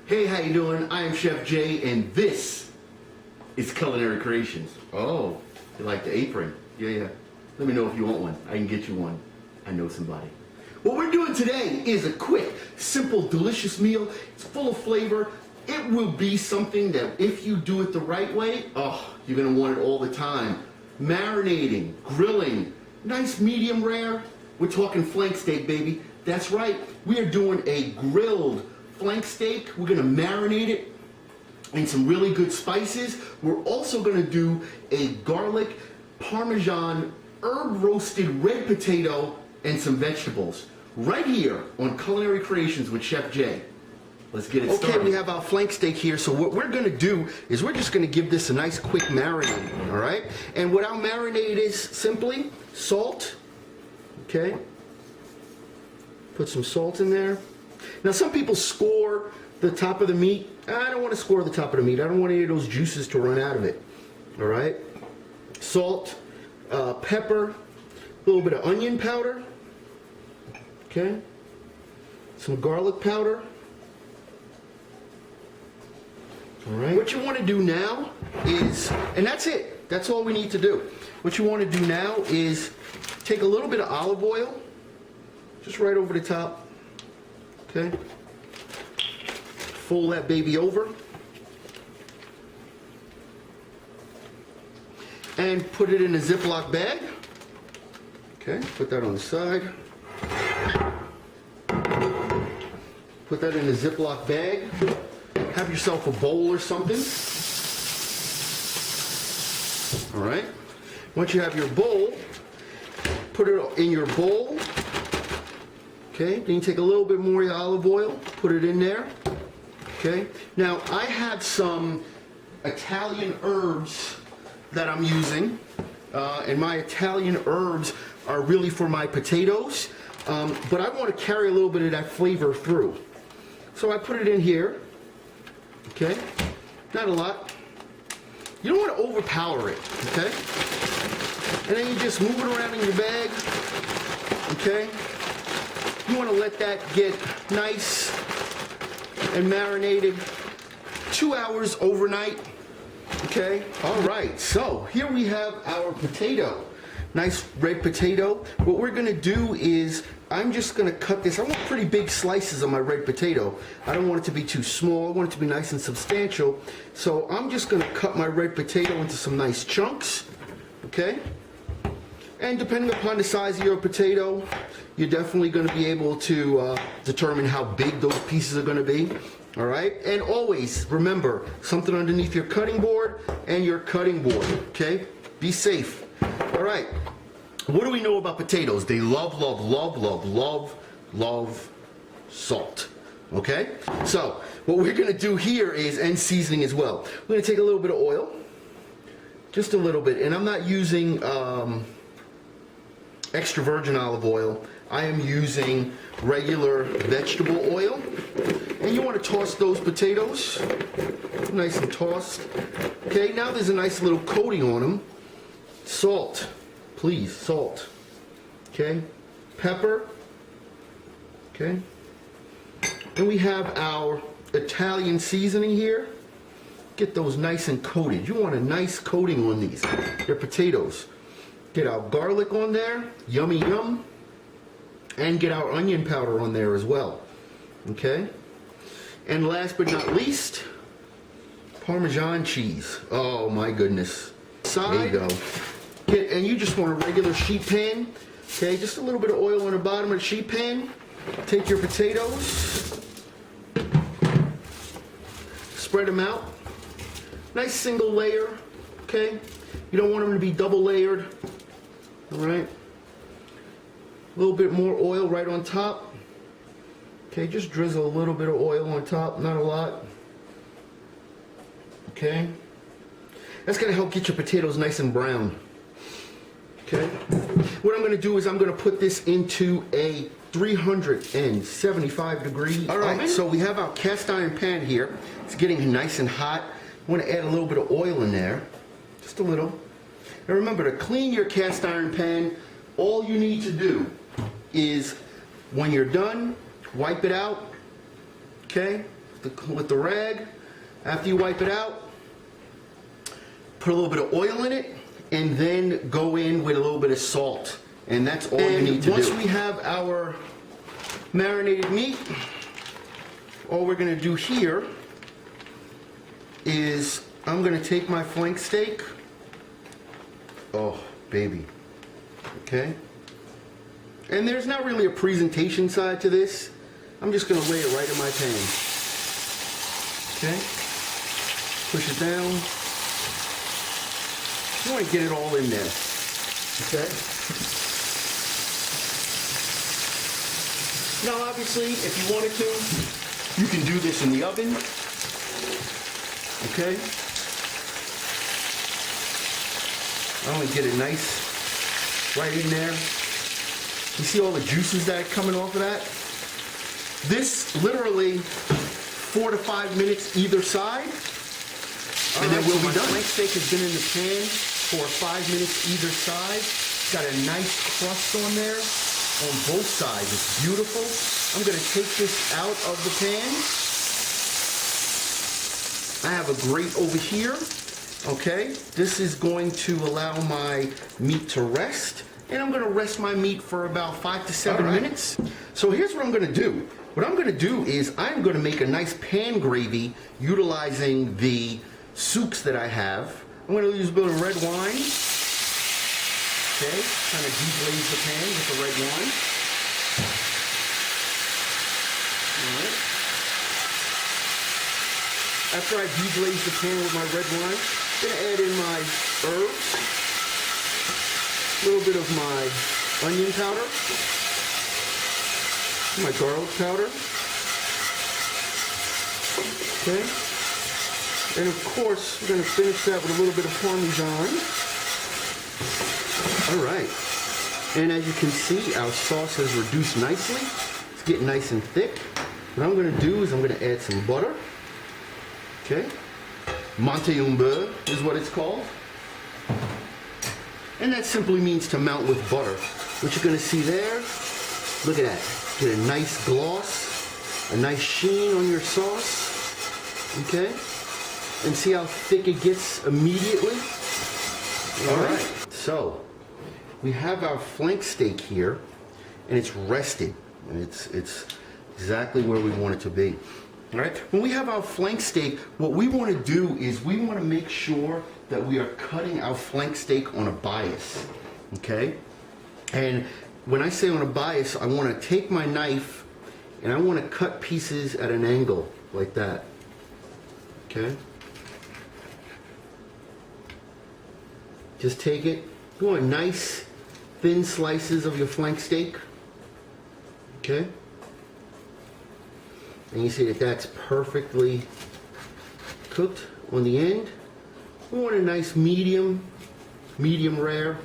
Hey, how you doing? I am Chef Jay, and this is Culinary Creations. Oh, you like the apron? Yeah. Let me know if you want one. I can get you one. I know somebody. What we're doing today is a quick, simple, delicious meal. It's full of flavor. It will be something that if you do it the right way, oh, you're gonna want it all the time. Marinating, grilling, nice medium rare. We're talking flank steak, baby. That's right. We are doing a grilled flank steak. We're gonna marinate it in some really good spices. We're also gonna do a garlic parmesan herb roasted red potato and some vegetables right here on Culinary Creations with Chef Jay. Let's get it started. Okay, we have our flank steak here. So what we're gonna do is we're just gonna give this a nice quick marinade, all right? And what our marinade is simply salt, okay? Put some salt in there. Now some people score the top of the meat. I don't want to score the top of the meat. I don't want any of those juices to run out of it. All right. Salt, pepper, a little bit of onion powder. Okay. Some garlic powder. All right. What you want to do now is, and that's it. That's all we need to do. What you want to do now is take a little bit of olive oil, just right over the top. Okay. Fold that baby over and put it in a Ziploc bag. Okay, put that on the side. Put that in a Ziploc bag. Have yourself a bowl or something. All right. Once you have your bowl, put it in your bowl. Okay, then you take a little bit more of your olive oil, put it in there. Okay, now I have some Italian herbs that I'm using, and my Italian herbs are really for my potatoes, but I want to carry a little bit of that flavor through. So I put it in here, okay, not a lot. You don't want to overpower it, okay? And then you just move it around in your bag, okay? You want to let that get nice and marinated 2 hours overnight. Okay, all right, so here we have our potato. Nice red potato. What we're gonna do is I'm just gonna cut this. I want pretty big slices of my red potato. I don't want it to be too small. I want it to be nice and substantial. So I'm just gonna cut my red potato into some nice chunks. Okay, and depending upon the size of your potato, you're definitely going to be able to determine how big those pieces are going to be. All right, and always remember something underneath your cutting board and your cutting board. Okay, be safe. All right, what do we know about potatoes? They love salt. Okay, so what we're going to do here is, and seasoning as well, we're going to take a little bit of oil, just a little bit, and I'm not using extra virgin olive oil. I am using regular vegetable oil. And you want to toss those potatoes nice and tossed. Okay, now there's a nice little coating on them. Salt, please, salt. Okay, pepper. Okay, and we have our Italian seasoning here. Get those nice and coated. You want a nice coating on these, your potatoes. Get our garlic on there, yummy yum, and get our onion powder on there as well. Okay? And last but not least, Parmesan cheese. Oh my goodness. There you go. And you just want a regular sheet pan. Okay, just a little bit of oil on the bottom of the sheet pan. Take your potatoes, spread them out. Nice single layer. Okay? You don't want them to be double layered. All right, a little bit more oil right on top. Okay, just drizzle a little bit of oil on top, not a lot. Okay, that's gonna help get your potatoes nice and brown. Okay, what I'm gonna do is I'm gonna put this into a 375 degree oven. So we have our cast iron pan here. It's getting nice and hot. I want to add a little bit of oil in there, just a little. And remember, to clean your cast iron pan, all you need to do is, when you're done, wipe it out, okay? the rag. After you wipe it out, put a little bit of oil in it, and then go in with a little bit of salt. And that's all you need to do. Once we have our marinated meat, all we're gonna do here is I'm gonna take my flank steak. Oh, baby. Okay? And there's not really a presentation side to this. I'm just gonna lay it right in my pan. Okay? Push it down. You wanna get it all in there. Okay? Now obviously, if you wanted to, you can do this in the oven. Okay? I want to get it nice right in there. You see all the juices that are coming off of that? This literally 4 to 5 minutes either side, and then we'll be done. My flank steak has been in the pan for 5 minutes either side. It's got a nice crust on there on both sides. It's beautiful. I'm going to take this out of the pan. I have a grate over here. Okay, this is going to allow my meat to rest. And I'm gonna rest my meat for about 5 to 7 minutes. So here's what I'm gonna do. What I'm gonna do is I'm gonna make a nice pan gravy utilizing the soups that I have. I'm gonna use a bit of red wine. Okay, kind of deglaze the pan with the red wine. All right. After I deglaze the pan with my red wine, I'm gonna add in my herbs. A little bit of my onion powder, my garlic powder, okay, and of course we're going to finish that with a little bit of Parmesan. All right, and as you can see, our sauce has reduced nicely. It's getting nice and thick. What I'm going to do is I'm going to add some butter, okay, monter un beurre is what it's called. And that simply means to melt with butter. What you're going to see there, look at that. Get a nice gloss, a nice sheen on your sauce, okay? And see how thick it gets immediately? All right. So, we have our flank steak here, and it's rested. And it's exactly where we want it to be. All right? When we have our flank steak, what we want to do is we want to make sure that we are cutting our flank steak on a bias, okay? And when I say on a bias, I want to take my knife and I want to cut pieces at an angle like that, okay? Just take it. You want nice thin slices of your flank steak, okay? And you see that that's perfectly cooked on the end. We want a nice medium rare.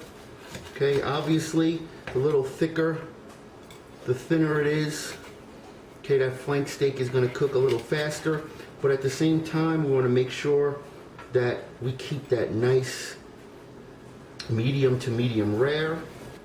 Okay, obviously, the little thicker, the thinner it is. Okay, that flank steak is going to cook a little faster, but at the same time, we want to make sure that we keep that nice medium to medium rare.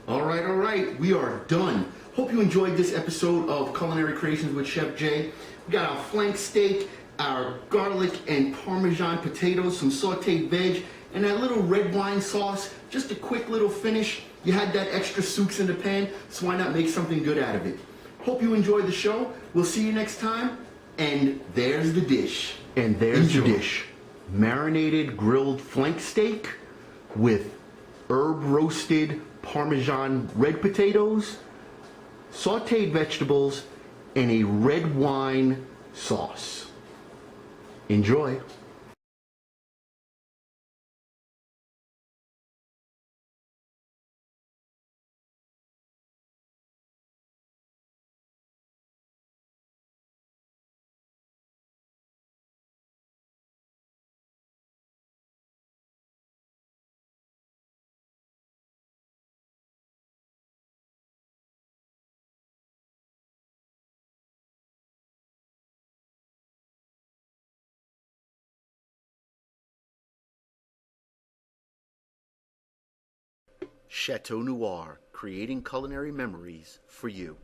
All right, we are done. Hope you enjoyed this episode of Culinary Creations with Chef Jay. We got our flank steak, our garlic and Parmesan potatoes, some sauteed veg, and that little red wine sauce. Just a quick little finish. You had that extra soups in the pan, so why not make something good out of it? Hope you enjoyed the show. We'll see you next time. And there's the dish. And there's the dish. Marinated grilled flank steak with herb roasted Parmesan red potatoes, sauteed vegetables, and a red wine sauce. Enjoy. Chateau Noir, creating culinary memories for you.